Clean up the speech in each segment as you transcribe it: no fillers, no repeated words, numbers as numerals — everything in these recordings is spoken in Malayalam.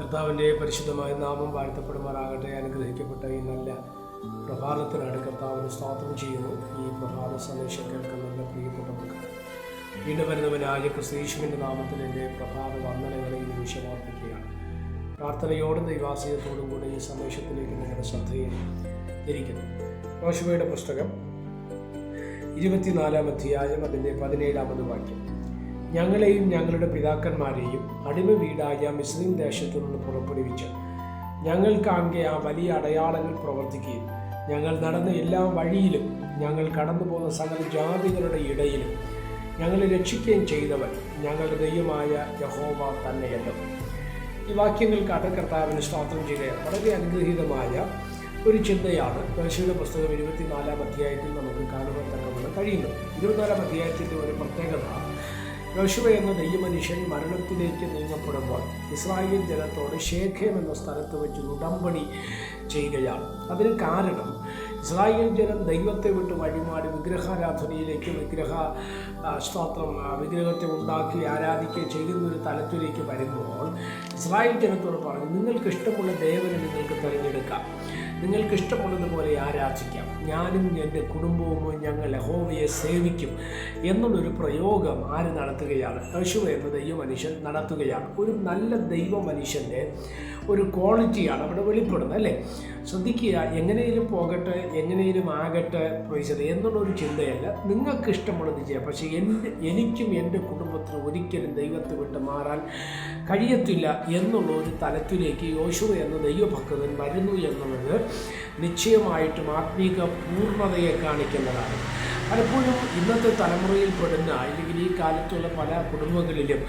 കർത്താവിൻ്റെ പരിശുദ്ധമായ നാമം വാഴ്ത്തപ്പെടുമാറാകട്ടെ. അനുഗ്രഹിക്കപ്പെട്ട ഈ നല്ല പ്രഭാതത്തിനാണ് കർത്താവിന് സ്തോത്രം ചെയ്യുന്നു. ഈ പ്രഭാത സന്ദേശം കേൾക്കുന്ന നല്ല പ്രിയപ്പെട്ടവർക്ക് വീണ്ടും വരുന്നവനായ ക്രിസ്തീശുവിൻ്റെ നാമത്തിൽ എൻ്റെ പ്രഭാത വന്ദനങ്ങളെ ഈ നിമിഷം ഓർപ്പിക്കുകയാണ്. പ്രാർത്ഥനയോടും ദൈവാശ്രയത്തോടും കൂടെ ഈ സന്ദേശത്തിലേക്ക് നിങ്ങളുടെ ശ്രദ്ധയെ തിരിക്കുന്നു. യോശുവയുടെ പുസ്തകം 24-ാം അധ്യായം അതിൻ്റെ 17-ാമത് വാക്യം. ഞങ്ങളെയും ഞങ്ങളുടെ പിതാക്കന്മാരെയും അടിമ വീടായ മിസ്രയീം ദേശത്തു നിന്ന് പുറപ്പെടുവിച്ച് ഞങ്ങൾക്കാകെ ആ വലിയ അടയാളങ്ങൾ പ്രവർത്തിക്കുകയും ഞങ്ങൾ നടന്ന എല്ലാ വഴിയിലും ഞങ്ങൾ കടന്നു പോകുന്ന സകല ജാതികളുടെ ഇടയിലും ഞങ്ങളെ രക്ഷിക്കുകയും ചെയ്തവൻ ഞങ്ങളുടെ ദൈവമായ യഹോവ തന്നെയല്ലോ. ഈ വാക്യങ്ങൾക്കാണ് കർത്താവിന് സ്തോത്രം ചെയ്യുക. വളരെ അനുഗ്രഹീതമായ ഒരു ചിന്തയാണ് യോശുവയുടെ പുസ്തകം 24-ാം അധ്യായത്തിൽ നമുക്ക് കാണുവാൻ തക്കവണ്ണം കഴിയുന്നത്. 24-ാം അധ്യായത്തിൻ്റെ ഒരു പ്രത്യേകത, യോശുവ എന്ന ദൈവമനുഷ്യൻ മരണത്തിലേക്ക് നീങ്ങപ്പെടുമ്പോൾ ഇസ്രായേൽ ജനത്തോട് ശേഖേം എന്ന സ്ഥലത്ത് വെച്ച് ഉടമ്പടി ചെയ്യുകയാണ്. അതിന് കാരണം ഇസ്രായേൽ ജനം ദൈവത്തെ വിട്ട് വഴിമാറി വിഗ്രഹാരാധനയിലേക്ക് വിഗ്രഹത്തെ ഉണ്ടാക്കി ആരാധിക്കുകയും ചെയ്യുന്നൊരു തലത്തിലേക്ക് വരുമ്പോൾ ഇസ്രായേൽ ജനത്തോട് പറഞ്ഞു, നിങ്ങൾക്ക് ഇഷ്ടമുള്ള ദേവനെ നിങ്ങൾക്ക് തിരഞ്ഞെടുക്കാം, നിങ്ങൾക്ക് ഇഷ്ടമുള്ളതുപോലെ ആരാധിക്കാം, ഞാനും എൻ്റെ കുടുംബവും ഞങ്ങൾ യഹോവയെ സേവിക്കും എന്നുള്ളൊരു പ്രയോഗം ആര് നടത്തുകയാണ്? യോശുവ എന്ന ദൈവമനുഷ്യൻ നടത്തുകയാണ്. ഒരു നല്ല ദൈവമനുഷ്യൻ്റെ ഒരു ക്വാളിറ്റിയാണ് അവിടെ വെളിപ്പെടുന്നത്, അല്ലേ? ശ്രദ്ധിക്കുക, എങ്ങനെയും പോകട്ടെ, എങ്ങനെയും ആകട്ടെ പ്രൈസത് എന്നുള്ളൊരു ചിന്തയല്ല. നിങ്ങൾക്ക് ഇഷ്ടമുള്ളത് ചെയ്യാം, പക്ഷേ എനിക്കും എൻ്റെ കുടുംബത്തിനും ഒരിക്കലും ദൈവത്തെ വിട്ട് മാറാൻ കഴിയത്തില്ല എന്നുള്ള ഒരു തലത്തിലേക്ക് യോശുവ എന്ന ദൈവഭക്തൻ വരുന്നു എന്നുള്ളത് നിശ്ചയമായിട്ടും ആത്മീക പൂർണ്ണതയെ കാണിക്കുന്നതാണ്. പലപ്പോഴും ഇന്നത്തെ തലമുറയിൽ പെടുന്ന അല്ലെങ്കിൽ ഈ കാലത്തുള്ള പല കുടുംബങ്ങളിലും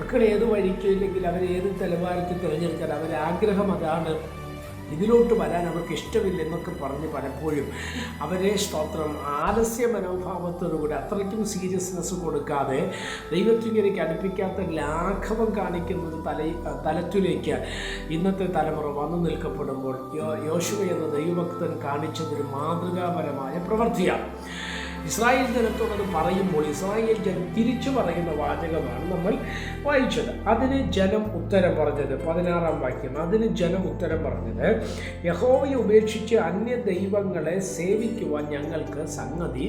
മക്കൾ ഏത് വഴിക്ക് ഇല്ലെങ്കിൽ അവരേത് നിലവാരത്തിൽ തിരഞ്ഞെടുക്കാൻ അവരുടെ ആഗ്രഹം അതാണ്, ഇതിലോട്ട് വരാൻ അവർക്ക് ഇഷ്ടമില്ലെന്നൊക്കെ പറഞ്ഞ് പലപ്പോഴും അവരെ സ്തോത്രം ആലസ്യ മനോഭാവത്തോടുകൂടി അത്രയ്ക്കും സീരിയസ്നെസ് കൊടുക്കാതെ ദൈവത്തിലേക്ക് അടുപ്പിക്കാത്ത ലാഘവം കാണിക്കുന്ന ഒരു തലത്തിലേക്ക് ഇന്നത്തെ തലമുറ വന്നു നിൽക്കപ്പെടുമ്പോൾ യോശുവ എന്ന ദൈവഭക്തൻ കാണിച്ചതൊരു മാതൃകാപരമായ പ്രവൃത്തിയാണ്. ഇസ്രായേൽ ജനത്തോടത് പറയുമ്പോൾ ഇസ്രായേൽ ജനം തിരിച്ചു പറയുന്ന വാചകമാണ് നമ്മൾ വായിച്ചത്. അതിന് ജനം ഉത്തരം പറഞ്ഞത് 16-ാം വാക്യം. അതിന് ജനം ഉത്തരം പറഞ്ഞത്, യഹോവയെ ഉപേക്ഷിച്ച് അന്യ ദൈവങ്ങളെ സേവിക്കുവാൻ ഞങ്ങൾക്ക് സംഗതി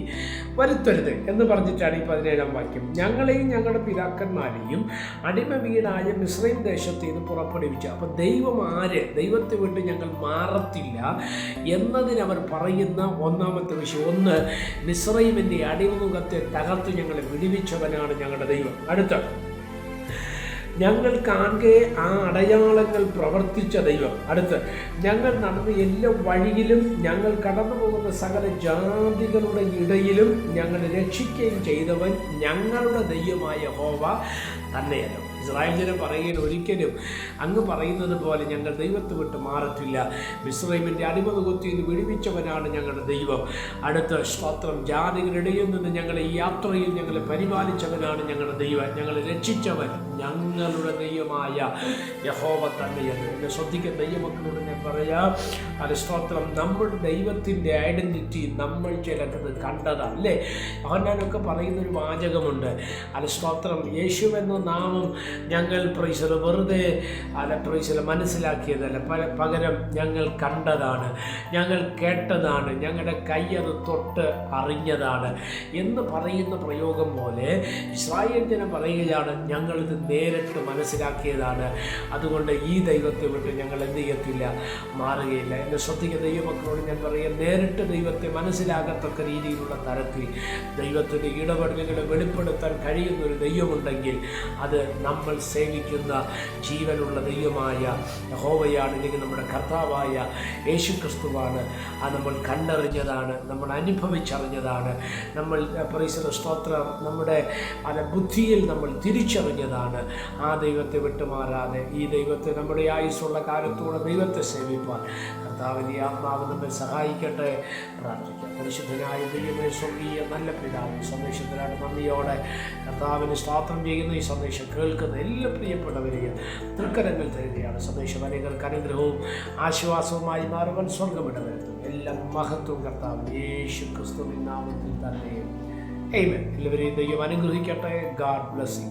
വരുത്തരുത് എന്ന് പറഞ്ഞിട്ടാണ് ഈ 17-ാം വാക്യം. ഞങ്ങളെയും ഞങ്ങളുടെ പിതാക്കന്മാരെയും അടിമ വീടായ മിസ്രയീം ദേശത്ത് നിന്ന് പുറപ്പെടുവിച്ചു. അപ്പോൾ ദൈവം ആര്? ദൈവത്തെ വിട്ട് ഞങ്ങൾ മാറത്തില്ല എന്നതിനവർ പറയുന്ന ഒന്നാമത്തെ വിഷയം. ഒന്ന്, മിസ്രയീമിൻ്റെ അടിമുഖത്തെ തകർത്ത് ഞങ്ങളെ വിടുവിച്ചവനാണ് ഞങ്ങളുടെ ദൈവം. അടുത്ത, ഞങ്ങൾക്കാകെ ആ അടയാളങ്ങൾ പ്രവർത്തിച്ച ദൈവം. അടുത്ത്, ഞങ്ങൾ നടന്ന എല്ലാ വഴിയിലും ഞങ്ങൾ കടന്നു പോകുന്ന സകല ജാതികളുടെ ഇടയിലും ഞങ്ങളെ രക്ഷിക്കുകയും ചെയ്തവൻ ഞങ്ങളുടെ ദൈവമായ യഹോവ തന്നെയല്ലോ. ഇസ്രായേൽ ജനം പറയുകയും ഒരിക്കലും അങ്ങ് പറയുന്നത് പോലെ ഞങ്ങൾ ദൈവത്തെ വിട്ട് മാറത്തില്ല, മിസ്രയീമിൻ്റെ അടിമമുഖത്തിൽ നിന്ന് വിടുവിച്ചവനാണ് ഞങ്ങളുടെ ദൈവം. അടുത്ത സ്തോത്രം, ജാതികളിടയിൽ നിന്ന് ഞങ്ങളെ ഈ യാത്രയിൽ ഞങ്ങളെ പരിപാലിച്ചവനാണ് ഞങ്ങളുടെ ദൈവം, ഞങ്ങളെ രക്ഷിച്ചവൻ ഞങ്ങളുടെ ദൈവമായ യഹോവ തന്നെയാണ്. എന്നെ ശ്രദ്ധിക്കുന്ന ദൈവമക്കളോട് ഞാൻ പറയാം, അത് സ്തോത്രം, നമ്മുടെ ദൈവത്തിൻ്റെ ഐഡൻറ്റിറ്റി നമ്മൾ ചിലത് കണ്ടതാണ്, അല്ലേ? അവനൊക്കെ പറയുന്നൊരു വാചകമുണ്ട്, അത് സ്തോത്രം, യേശു എന്ന നാമം ഞങ്ങൾ വെറുതെ മനസ്സിലാക്കിയതല്ല, പകരം ഞങ്ങൾ കണ്ടതാണ്, ഞങ്ങൾ കേട്ടതാണ്, ഞങ്ങളുടെ കൈ അത് തൊട്ട് അറിഞ്ഞതാണ് എന്ന് പറയുന്ന പ്രയോഗം പോലെ ഇസ്രായേൽ ജനം പറയുകയാണ്, ഞങ്ങളിത് നേരിട്ട് മനസ്സിലാക്കിയതാണ്, അതുകൊണ്ട് ഈ ദൈവത്തെ വിട്ട് ഞങ്ങൾ എന്ത് ചെയ്യത്തില്ല, മാറുകയില്ല. എന്നെ ശ്രദ്ധിക്കുന്ന ദൈവമക്കളോട് ഞാൻ പറയാം, നേരിട്ട് ദൈവത്തെ മനസ്സിലാകത്തക്ക രീതിയിലുള്ള തരത്തിൽ ദൈവത്തിൻ്റെ ഇടപെടലുകളെ വെളിപ്പെടുത്താൻ കഴിയുന്നൊരു ദൈവമുണ്ടെങ്കിൽ അത് നമ്മൾ സേവിക്കുന്ന ജീവനുള്ള ദൈവമായ യഹോവയാണ്, അല്ലെങ്കിൽ നമ്മുടെ കർത്താവായ യേശു ക്രിസ്തുവാണ്. അത് നമ്മൾ കണ്ടറിഞ്ഞതാണ്, നമ്മൾ അനുഭവിച്ചറിഞ്ഞതാണ്, നമ്മൾ സ്തോത്രം നമ്മുടെ ബുദ്ധിയിൽ നമ്മൾ തിരിച്ചറിഞ്ഞതാണ്. ആ ദൈവത്തെ വിട്ടുമാറാതെ ഈ ദൈവത്തെ നമ്മുടെ ആയുസ്സുള്ള കാലത്തോടെ ദൈവത്തെ സേവിപ്പാൻ കർത്താവിൻ്റെ ആത്മാവ് നമ്മെ സഹായിക്കട്ടെ. പ്രാർത്ഥിക്കാം. പരിശുദ്ധനായ ദൈവമേ, സ്വർഗീയ നല്ല പിതാവ്, സന്ദേശത്തിനായിട്ട് നന്ദിയോടെ കർത്താവിന് സ്തോത്രം ചെയ്യുന്ന ഈ സന്ദേശം കേൾക്കുന്ന എല്ലാ പ്രിയപ്പെട്ടവരെയും തൃക്കരങ്ങൾ തരികയാണ്. സന്ദേശം അനേകർക്ക് അനുഗ്രഹവും ആശ്വാസവുമായി മാറുവാൻ സ്വർഗമിടവരുത്തും. എല്ലാ മഹത്വവും കർത്താവ് യേശു ക്രിസ്തുവിൻ നാമത്തിൽ തന്നെ. ആമേൻ. എല്ലാവരെയും ദൈവം അനുഗ്രഹിക്കട്ടെ. God bless you.